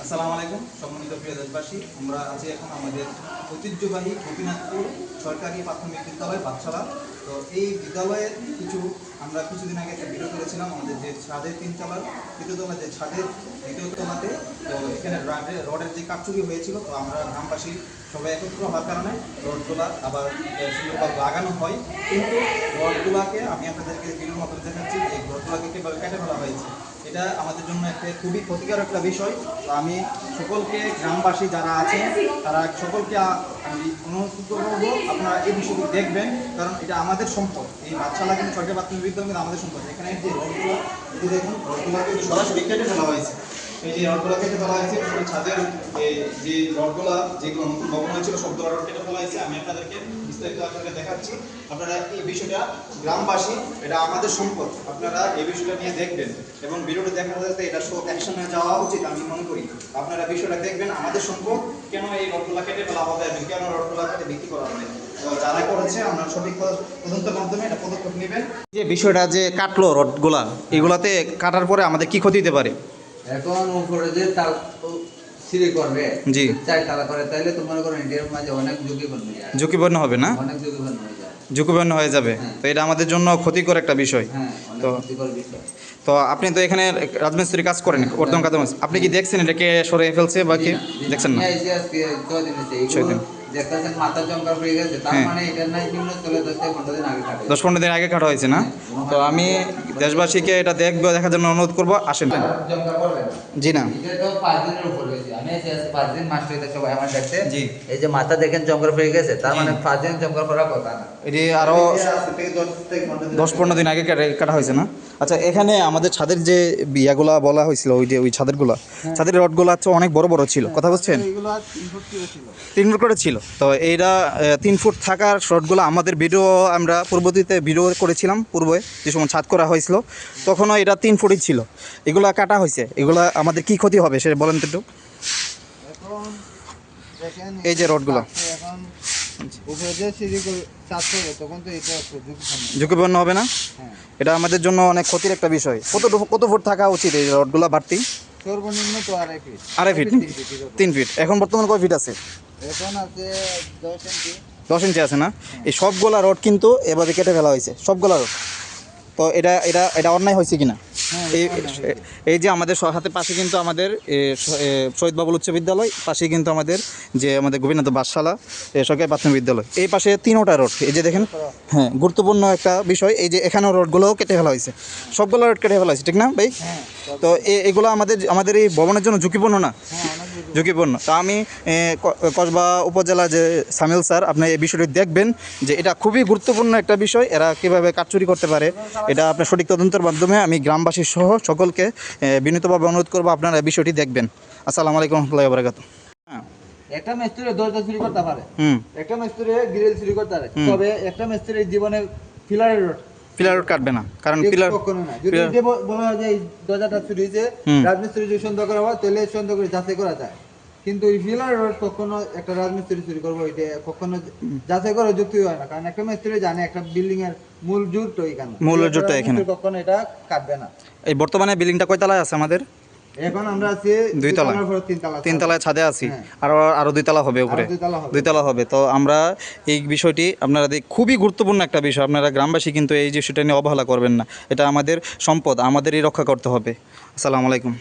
আসসালামু আলাইকুম সম্মানিত প্রিয় দেশবাসী, আমরা আছি এখন আমাদের ঐতিহ্যবাহী গোপীনাথপুর সরকারি প্রাথমিক বিদ্যালয় বাচ্চারা। তো এই বিদ্যালয়ের আমরা কিছুদিন আগে একটা ভিডিও করেছিলাম আমাদের যে ছাদের 3 তলার দ্বিতীয় তলা, যে ছাদের দ্বিতীয় তলাতে তো এখানে রডের যে কারচুপি হয়েছিল। তো আমরা গ্রামবাসী সবাই একত্র হওয়ার কারণে রডগুলা আবার সুন্দরভাবে লাগানো হয়, কিন্তু রডগুলাকে আমি আপনাদেরকে ভিডিওর মাধ্যমে দেখাচ্ছি যে রডগুলাকে কীভাবে কেটে ফেলা হয়েছে। এটা আমাদের জন্য একটা খুবই ক্ষতিকর একটা বিষয়। তো আমি সকলকে, গ্রামবাসী যারা আছেন তারা সকলকে আমি অনুরোধ করবো আপনারা এই বিষয়টি দেখবেন, কারণ এটা আমাদের সম্পদ। এই বাচ্চারা কিন্তু সরকারি প্রাথমিক বিদ্যালয় কিন্তু আমাদের সম্পদ। এখানে যে রডগুলো, এই দেখুন রডগুলোকে সরাসরি কেটে ফেলা হয়েছে। এই যে রডগুলো কেটে ফেলা হয়েছে, ছাদের যে রডগুলা যেগুলো নতুন ভবন হয়েছিল সবগুলো রড কেটে ফেলা হয়েছে। আমি আপনাদেরকে বিস্তারিত আপনাদের দেখাচ্ছি। আপনারা এই বিষয়টা, গ্রামবাসী, এটা আমাদের সম্পদ, আপনারা এই বিষয়টা নিয়ে দেখবেন এবং ভিডিওটা দেখার যাতে এটা অ্যাকশনে যাওয়া উচিত আমি মনে করি। আপনারা বিষয়টা দেখবেন, আমাদের সম্পদ, কেন এই রডগুলা কেটে ফেলা হবে এবং কেন রডগুলা কেটে বিক্রি করা হবে। তো যারা করেছে আমরা সঠিক তদন্তের মাধ্যমে এটা পদক্ষেপ নেবেন। যে বিষয়টা যে কাটলো রডগুলা, এগুলাতে কাটার পরে আমাদের কি ক্ষতি হতে পারে? এখন উপরে যে তাল সিঁড়ি করবে, জি, 4 তালা করে, তাইলে তো মনে করেন এর মাঝে অনেক ঝুঁকিপূর্ণ হবে না? অনেক ঝুঁকিপূর্ণ হয়ে যায়, ঝুঁকিপূর্ণ হয়ে যাবে। তো এটা আমাদের জন্য ক্ষতিকর একটা বিষয়। তো ক্ষতিকর বিষয়। তো আপনি তো এখানে রাজমিস্ত্রি কাজ করেন, বর্তমান কাজ, আপনি কি দেখছেন এটাকে সরিয়ে ফেলছে বা কি দেখছেন না? দেখতেছেন মাথা জঙ্গা হয়ে গেছে, তার মানে এটা নাই নিম্ন তলে 10-15 দিন আগে কাটা হয়েছে না? তো আমি দেশবাসীকে এটা দেখার জন্য অনুরোধ করবো, আসেন। জি না, এটা তো 5 দিনের উপর হয়েছে। আমি 5 দিন মাস্টার হইতে সবাই আমার দেখতে, জি, এই যে মাথা দেখেন জঙ্গল হয়ে গেছে, তার মানে 5 দিন জঙ্গল করার কথা না, এটি আরো 10-15 দিন আগে কাটা হয়েছে না? আচ্ছা, এখানে আমাদের ছাদের যে বিয়াগুলা বলা হয়েছিল, ওই ছাদেরগুলা, ছাদের রডগুলো হচ্ছে অনেক বড় বড় ছিল, কথা বুঝছেন? 3 ফুট করে ছিল। তো এইটা 3 ফুট থাকার রডগুলো আমাদের আমরা পূর্ববর্তীতে ভিডিও করেছিলাম, পূর্বে যে সময় ছাদ করা হয়েছিল তখনও এটা 3 ফুটই ছিল। এগুলা কাটা হয়েছে, এগুলা আমাদের কি ক্ষতি হবে সেটা বলেন তো একটু। এই যে রডগুলো ঝুঁকিপূর্ণ হবে না? এটা আমাদের জন্য অনেক ক্ষতির একটা বিষয়। কত ফুট থাকা উচিত এই রডগুলো বাড়তি? সর্বনিম্ন তো 2.5 ফিট, 3 ফিট। এখন বর্তমানে কয় ফিট আছে? এখন আছে 10 ইঞ্চি আছে না? এই সবগুলা রড কিন্তু এভাবে কেটে ফেলা হয়েছে, সবগুলা রড। তো এটা এটা এটা অন্যায় হয়েছে কিনা? এই যে আমাদের হাতের পাশে কিন্তু আমাদের শহীদ বাবুল উচ্চ বিদ্যালয়, পাশে কিন্তু আমাদের গোপীনাথ বাসশালা সরকারি প্রাথমিক বিদ্যালয়, এই পাশে 3টা রোড। এই যে দেখেন, হ্যাঁ, গুরুত্বপূর্ণ একটা বিষয়। এই যে এখানেও রোডগুলোও কেটে ফেলা হয়েছে, সবগুলো রোড কেটে ফেলা হয়েছে, ঠিক না ভাই? তো এগুলো আমাদের এই ভবনের জন্য ঝুঁকিপূর্ণ না? ঝুঁকিপূর্ণ। তো আমি কসবা উপজেলা যে সামিল স্যার, আপনি এই বিষয়টি দেখবেন যে এটা খুবই গুরুত্বপূর্ণ একটা বিষয়। এরা কীভাবে কারচুরি করতে পারে এটা আপনার সঠিক তদন্তের মাধ্যমে আমি গ্রামবাসী সহ সকলকে বিনীতভাবে অনুরোধ করবো আপনারা এই বিষয়টি দেখবেন। আসসালামু আলাইকুম রহমতুল্লাহি ওয়া বারাকাতুহু। একটা মিস্ত্রি দরজা চুরি করতে পারে, একটা মিস্ত্রি গ্রিল চুরি করতে পারে, তবে একটা মিস্ত্রি জীবনে ফিলার রড কাটবে না, কারণ ফিলার কখনো না। যদি বলা হয় যে এই দরজাটা চুরি হয়েছে, রাজমিস্ত্রি যদি সন্দেহ করা হয় তাহলে সন্দেহ করে যাচাই করা যায়, কিন্তু এই ফিলার রড কখনো একটা রাজমিস্ত্রি চুরি করবো এটা কখনো যাচাই করা যুক্তি হয় না, কারণ একটা মিস্ত্রি জানে একটা বিল্ডিং এর মূল জোরটা এখানে, কখনো এটা কাটবে না। এই বর্তমানে বিল্ডিংটা কয় তলায় আছে আমাদের? এখন আমরা আছি 2 তলা, 3 তলায় ছাদে আছি, আরো 2 তলা হবে, উপরে 2 তলা হবে। তো আমরা এই বিষয়টি আপনারা খুবই গুরুত্বপূর্ণ একটা বিষয়, আপনারা গ্রামবাসী কিন্তু এই বিষয়টা নিয়ে অবহেলা করবেন না। এটা আমাদের সম্পদ, আমাদেরই রক্ষা করতে হবে। আসসালামু আলাইকুম।